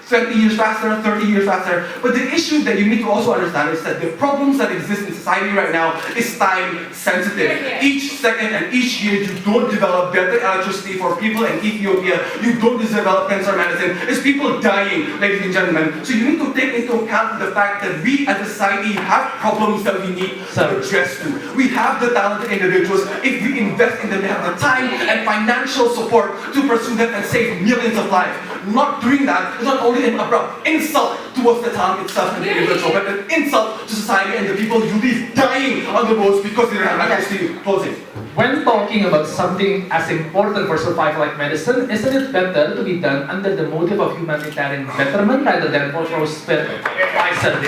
20 years faster, 30 years faster. But the issue that you need to also understand is that the problems that exist in society right now is time sensitive. Each second and each year you don't develop better electricity for people in Ethiopia, you don't develop cancer medicine, it's people dying, ladies and gentlemen. So you need to take into account the fact that we as a society have problems that we need to address to. We have the talented individuals. If we invest in them, we have the time and financial support to pursue them and save millions of lives. Not doing that is not only an abrupt insult towards the talent itself and the individual, but an insult to society and the people you leave dying on the roads because they don't have electricity. Closing. When talking about something as important for survival like medicine, isn't it better to be done under the motive of humanitarian betterment rather than for prosperity?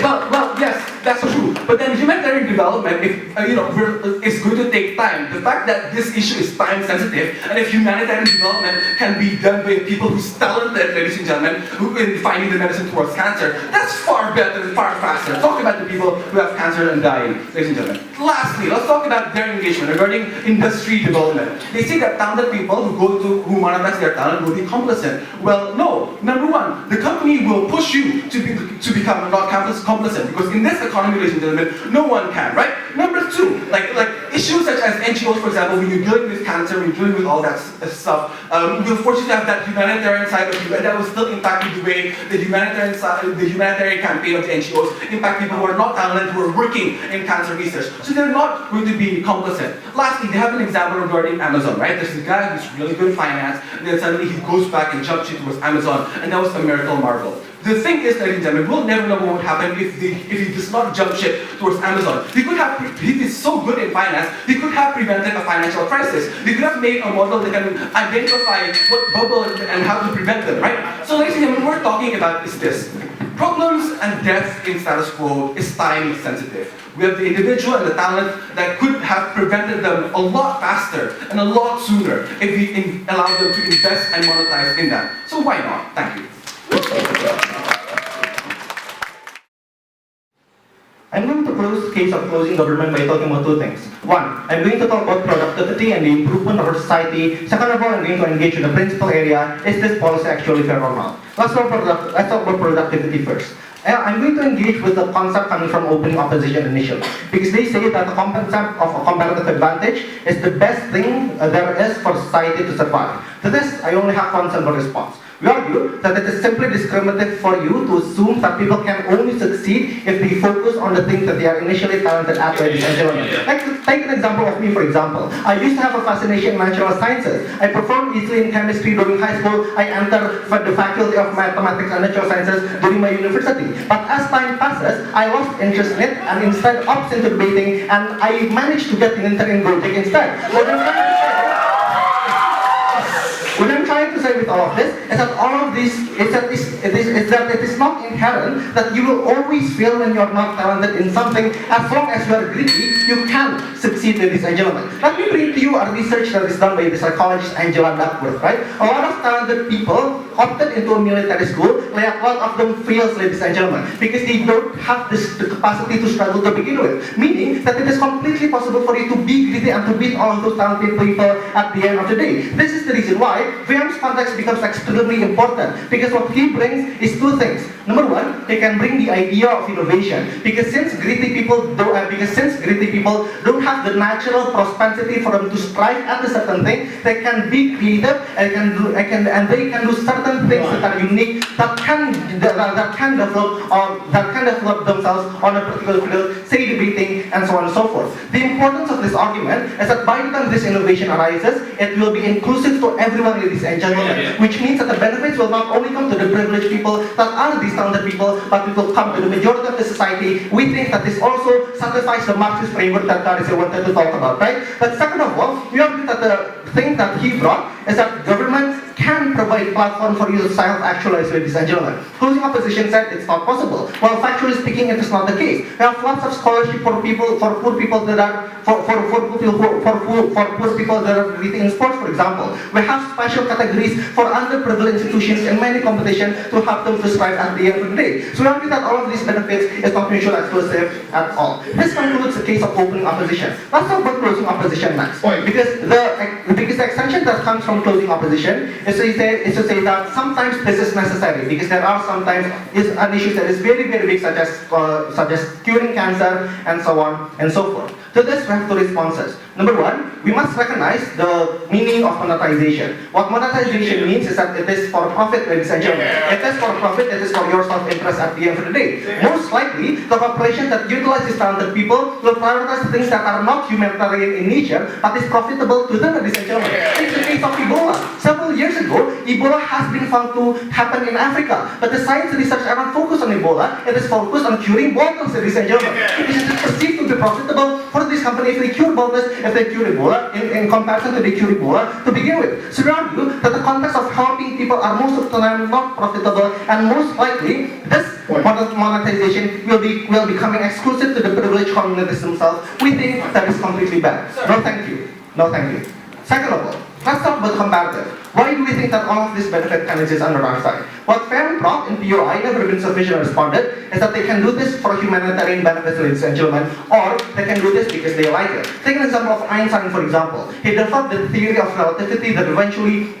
Well, yes, that's true. But then humanitarian development, is going to take time. The fact that this issue is time sensitive, and if humanitarian development can be done by people who's talented, ladies and gentlemen, who in finding the medicine towards cancer, that's far better and far faster. Talk about the people who have cancer and dying, ladies and gentlemen. Lastly, let's talk about their engagement regarding industry development. They say that talented people who monetize their talent will be complacent. Well, no. Number one, the company will push you to become not complacent, because in this economy, ladies and gentlemen, no one can, right? Number two, issues such as NGOs, for example, when you're dealing with cancer, when you're dealing with all that stuff, you'll force you to have that humanitarian side of you, and that will still impact the way the humanitarian campaign of the NGOs impact people who are not talented, who are working in cancer research. So they're not going to be complicit. Lastly, they have an example regarding Amazon, right? There's a guy who's really good in finance, and then suddenly he goes back and jumps ship towards Amazon, and that was a miracle marvel. The thing is, ladies and gentlemen, we'll never know what would happen if he does not jump ship towards Amazon. He is so good in finance, he could have prevented a financial crisis. He could have made a model that can identify what bubble and how to prevent them, right? So ladies and gentlemen, what we're talking about is this. Problems and death in status quo is time sensitive. We have the individual and the talent that could have prevented them a lot faster and a lot sooner if we allow them to invest and monetize in that. So why not? Thank you. I'm going to close the case of closing government by talking about two things. One, I'm going to talk about productivity and the improvement of our society. Second of all, I'm going to engage in the principal area. Is this policy actually fair or not? Let's talk about productivity first. I'm going to engage with the concept coming from opening opposition initially, because they say that the concept of a comparative advantage is the best thing there is for society to survive. To this, I only have one simple response. We argue that it is simply discriminative for you to assume that people can only succeed if they focus on the things that they are initially talented at, ladies and gentlemen. Take an example of me, for example. I used to have a fascination in natural sciences. I performed easily in chemistry during high school. I entered the faculty of mathematics and natural sciences during my university. But as time passes, I lost interest in it and instead opted into debating, and I managed to get an intern in Gojek instead. What I'm trying to say with all of this is that all of this is that it is not inherent that you will always fail when you're not talented in something. As long as you are greedy, you can succeed, ladies and gentlemen. Let me bring to you a research that is done by the psychologist Angela Duckworth, right? A lot of talented people opted into a military school, where a lot of them fails, ladies and gentlemen, because they don't have the capacity to struggle to begin with. Meaning that it is completely possible for you to be greedy and to beat all of those talented people at the end of the day. This is the reason why Graham's context becomes extremely important, because what he brings is two things. Number one, he can bring the idea of innovation, because since greedy people don't have the natural propensity for them to strive at a certain thing, they can be creative and they can do certain things that are unique, that can develop themselves on a particular field, say debating and so on and so forth. The importance of this argument is that by the time this innovation arises, it will be inclusive to everyone, ladies and gentlemen, which means that the benefits will not only come to the privileged people that are these talented people, but it will come to the majority of the society. We think that this also satisfies the Marxist framework that Carissa wanted to talk about, right? But second of all, we argue that the thing that he brought is that governments can provide platform for you to self-actualize, ladies and gentlemen. Closing opposition said it's not possible. Well, factually speaking, it is not the case. We have lots of scholarship for poor people that are really in sports, for example. We have special categories for underprivileged institutions in many competitions to help them to strive at the end of the day. So we argue that all of these benefits is not mutually exclusive at all. This concludes the case of opening opposition. Let's talk about closing opposition next. Because the extension that comes from closing opposition is to say that sometimes this is necessary, because there are sometimes an issue that is very, very big, such as curing cancer and so on and so forth. To this, we have two responses. Number one, we must recognize the meaning of monetization. What monetization means is that it is for profit, ladies and gentlemen. It is for profit, it is for your self-interest at the end of the day. Most likely, the corporation that utilizes talented people will prioritize things that are not humanitarian in nature, but is profitable to them, ladies and gentlemen. Take the case of Ebola. Several years ago, Ebola has been found to happen in Africa, but the science research are not focused on Ebola, it is focused on curing bottles, ladies and gentlemen. Because it is perceived to be profitable for this company if they cure bottles, if they cure Ebola, in comparison to they cure Ebola to begin with. So we argue that the context of helping people are most of the time not profitable, and most likely this monetization will be becoming exclusive to the privileged communities themselves. We think that is completely bad. No thank you. No thank you. Second of all, let's talk about comparative. Why do we think that all of this benefit can exist under our side? What Fair brought in POI, never been sufficient responded, is that they can do this for humanitarian benefits, ladies and gentlemen, or they can do this because they like it. Take an example of Einstein, for example. He developed the theory of relativity that eventually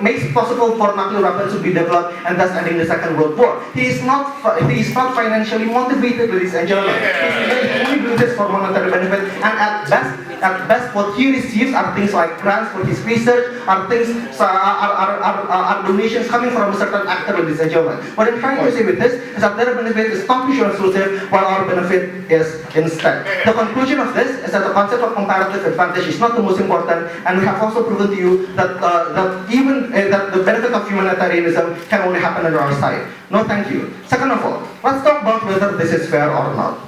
makes it possible for nuclear weapons to be developed and thus ending the Second World War. He is not financially motivated, ladies and gentlemen. He only do this for monetary benefit, and at best, At best, what he receives are things like grants for his research, are things are donations coming from a certain actor, ladies and gentlemen. What I'm trying to say with this is that their benefit is not mutually exclusive, while our benefit is instead. The conclusion of this is that the concept of comparative advantage is not the most important, and we have also proven to you that that the benefit of humanitarianism can only happen on our side. No, thank you. Second of all, let's talk about whether this is fair or not.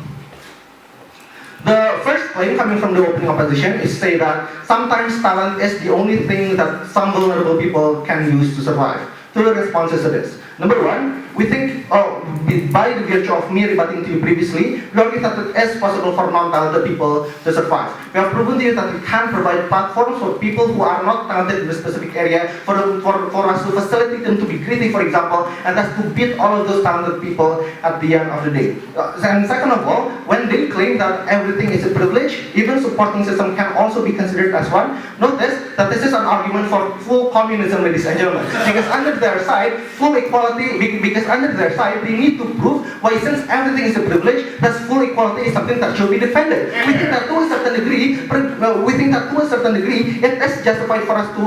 The first claim coming from the opening opposition is to say that sometimes talent is the only thing that some vulnerable people can use to survive. Two responses to this. Number one, we think, by the virtue of me rebutting to you previously, we already thought it is possible for non-talented people to survive. We have proven to you that we can provide platforms for people who are not talented in a specific area, for us to facilitate them to be creative, for example, and thus to beat all of those talented people at the end of the day. And second of all, when they claim that everything is a privilege, even supporting system can also be considered as one. Notice that this is an argument for full communism, ladies and gentlemen, because under their side, full equality, because under their side, they need to prove why, since everything is a privilege, that full equality is something that should be defended. We think that to a certain degree, it is justified for us to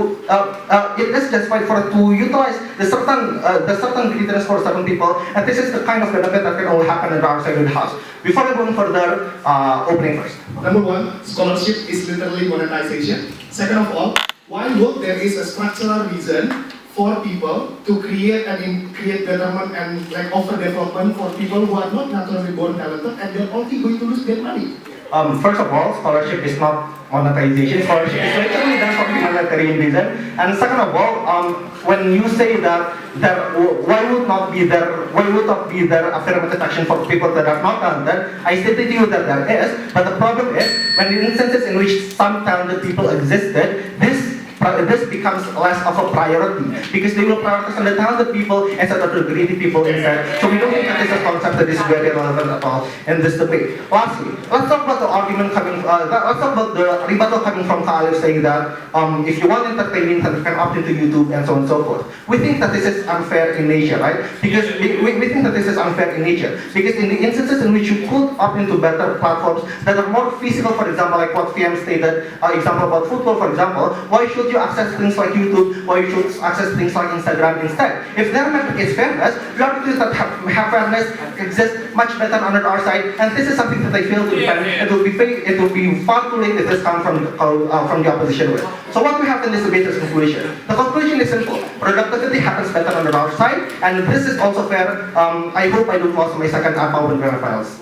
utilize the certain greatness for certain people, and this is the kind of benefit that can only happen in our side of the house. Before I go further, opening first. Number one, scholarship is literally monetization. Second of all, while work there is a structural reason for people to create betterment and offer development for people who are not naturally born talented, and they're only going to lose their money. First of all, scholarship is not monetization. Scholarship is literally done for humanitarian reason. And second of all, when you say that why would not be there affirmative action for people that are not talented, I stated to you that there is, but the problem is when the instances in which some talented people existed, this becomes less of a priority because they will prioritize on the talented people instead of the greedy people instead. So we don't think that this is a concept that is very relevant at all in this debate. Lastly, let's talk about the argument coming. Let's talk about the rebuttal coming from Khalif saying that if you want entertainment, then you can opt into YouTube and so on and so forth. We think that this is unfair in nature, right? Because we think that this is unfair in nature because in the instances in which you could opt into better platforms that are more physical, for example, like what VM stated, example about football, for example, why should you access things like YouTube, or you should access things like Instagram instead? If their metric is fairness, we are to that have fairness exists much better under our side, and this is something that I fail to defend. It will be far too late if this comes from the opposition with. So what we have in this debate is conclusion. The conclusion is simple. Productivity happens better under our side, and this is also fair. I hope I don't lose my second Atma when files.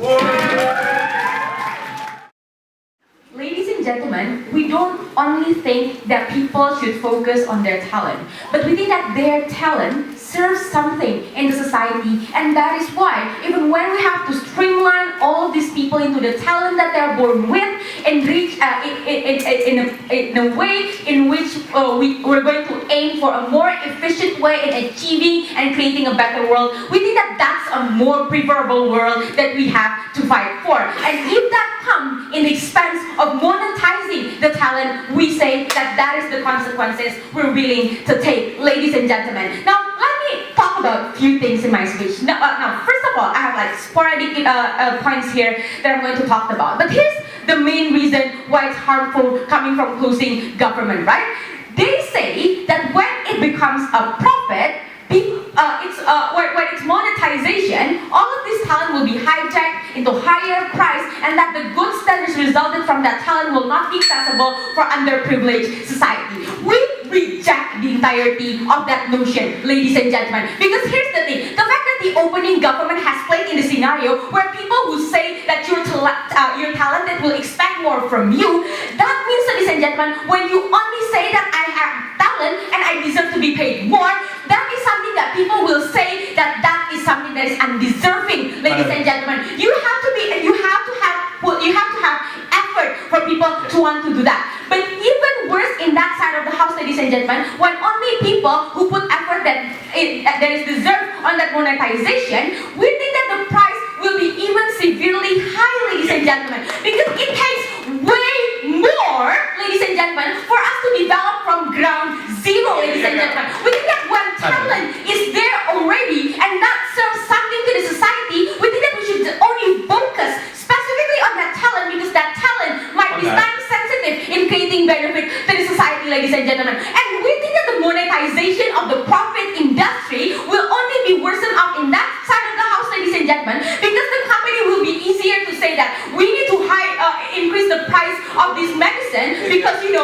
Ladies and gentlemen, we don't only think that people should focus on their talent, but we think that their talent serves something in the society, and that is why even when we have to streamline all of these people into the talent that they're born with and reach in a way in which we're going to aim for a more efficient way in achieving and creating a better world, we think that that's a more preferable world that we have to fight for. And if that comes in the expense of monetizing the talent, we say that that is the consequences we're willing to take, ladies and gentlemen. Now, let me talk about a few things in my speech. Now, first of all, I have sporadic points here that I'm going to talk about. But here's the main reason why it's harmful coming from closing government, right? They say that when it becomes a profit, when it's monetization, all of this talent will be hijacked into higher price, and that the goods that is resulted from that talent will not be accessible for underprivileged society. We reject the entirety of that notion, ladies and gentlemen, because here's the thing: the fact that the opening government has played in the scenario where people who say that you're talented will expect more from you, that means, ladies and gentlemen, when you only say that I have talent and I deserve to be paid more, that is something that people will say that that is something that is undeserving, ladies and gentlemen. You have to have effort for people to want to do that. But even worse in that side of the house, ladies and gentlemen, when only people who put effort that is deserved on that monetization, we think that the price will be even severely high, ladies and gentlemen, because it takes way more, ladies and gentlemen, for us to develop from ground zero, ladies and gentlemen. We think that when talent is there already and that serves something to the society, we think that we should only focus specifically on that talent because that talent might be time sensitive the monetization of the profit industry will only be worsened up in that side of the house, ladies and gentlemen, because the company will be easier to say that we need to increase the price of this medicine because we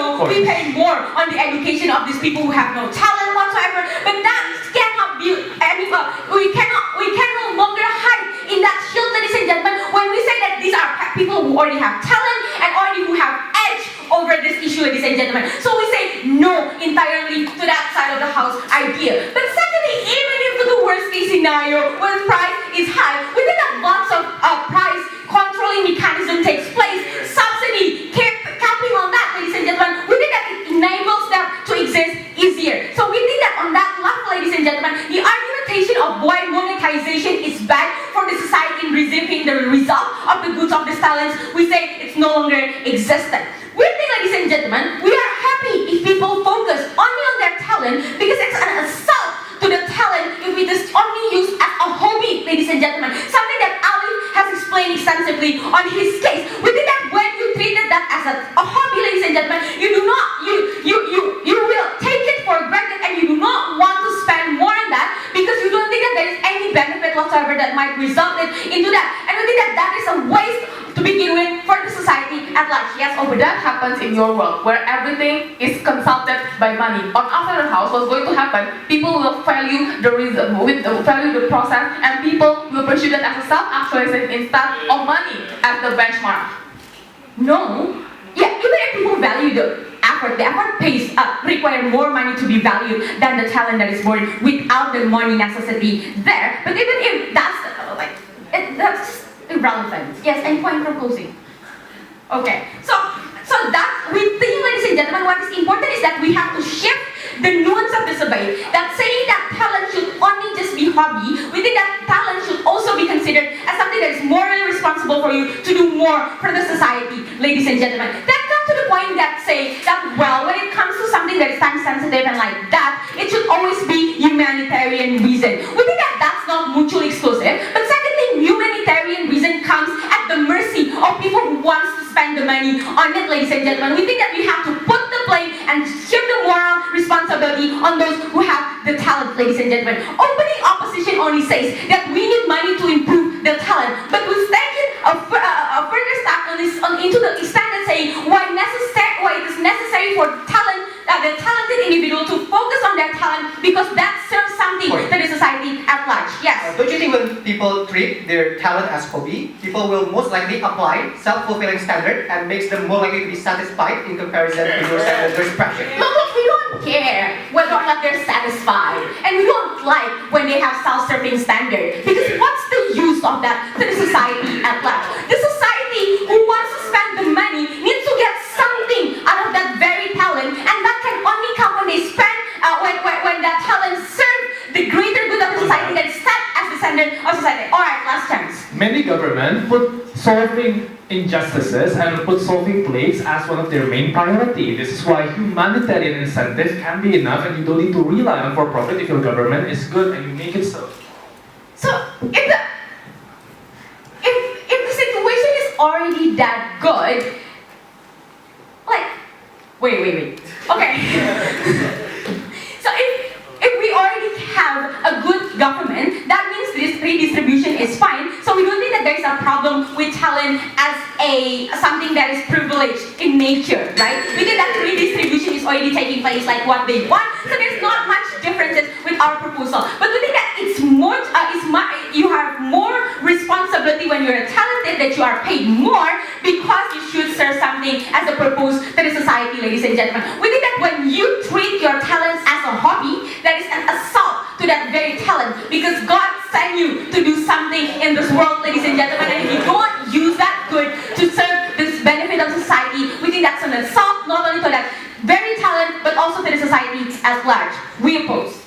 pay more on the education of these people who have no talent whatsoever. But that cannot be we can no longer hide in that shield, ladies and gentlemen, when we say that these are people who already have talent and already who have edge over this issue, ladies and gentlemen. So we say no entirely to that side of the house idea. But secondly, even if the worst case scenario when price is high, within that lots of price controlling mechanism takes place, subsidy, capping on that, ladies and gentlemen, we think that it enables them to exist easier. So we think that on that level, ladies and gentlemen, the argumentation of why monetization is bad for the society in receiving the result of the goods of these talents, we say it's no longer existent. We think, ladies and gentlemen, we are happy if people focus only on their talent because it's an assault to the talent if it is only used as a hobby, ladies and gentlemen. Something that Ali has explained extensively on his case. We think that when you treated that as a hobby, ladies and gentlemen, you will take it for granted and you do not want to spend more on that because you don't think that there is any benefit whatsoever that might result into that. And we think that that is a waste to begin with for the society at large. Yes, but that happens in your world where everything is consulted by money. On after the house, what's going to happen? People will value the reason, value the process, and people will pursue that as a self-actualization instead of money as the benchmark. No. Yeah, even if people value the effort pays require more money to be valued than the talent that is born without the money necessity there. But even if that's that's irrelevant. Yes, any point from closing? Okay, so that we think, ladies and gentlemen, what is important is that we have to shift the nuance of this debate. That saying that talent should only just be hobby, we think that talent should also be considered as something that is morally responsible for you to do more for the society, ladies and gentlemen. That comes to the point that say that, well, when it comes to something that is time sensitive and like that, it should always be humanitarian reason. We think that that's not mutually exclusive, but secondly, humanitarian reason comes at the mercy of people who wants to spend the money on it, ladies and gentlemen. We think that we have to put the blame and shift the moral responsibility on those who have the talent, ladies and gentlemen. Opening opposition only says that we need money to improve the talent, but we take it a further step into the extent that saying why it is necessary for the talented individual to focus on their talent because that serves something to the society at large. Yes. Don't you think when people treat their talent as hobby, people will most likely apply self-fulfilling standard and makes them more likely to be satisfied in comparison to your standard there's pressure? No, look, we don't care whether or not they're satisfied. And we don't like when they have self-serving standard. Because what's the use of that to the society at large? The society who wants to spend the money needs to get something out of that very talent, and that can only come when they spend, when that talent serves the greater good of the society that is set as the standard of society. Alright, last chance. Many governments put solving injustices and put solving plagues as one of their main priority. This is why humanitarian incentive can be enough and you don't need to rely on for-profit if your government is good and you make it so. So, if the situation is already that good, wait. Okay. So if we already have a good government, that means this redistribution is fine. So we don't think that there is a problem with talent as something that is privileged in nature, right? We think that redistribution is already taking place like what they want. So there's not much differences with our proposal. But we think that you have more responsibility when you're talented, that you are paid more because you should serve something as a purpose to the society, ladies and gentlemen. We think that when you treat your talents as a hobby, that is an assault to that very talent because God sent you to do something in this world, ladies and gentlemen, and if you don't use that good to serve this benefit of society, we think that's an assault not only to that very talent but also to the society at large. We oppose.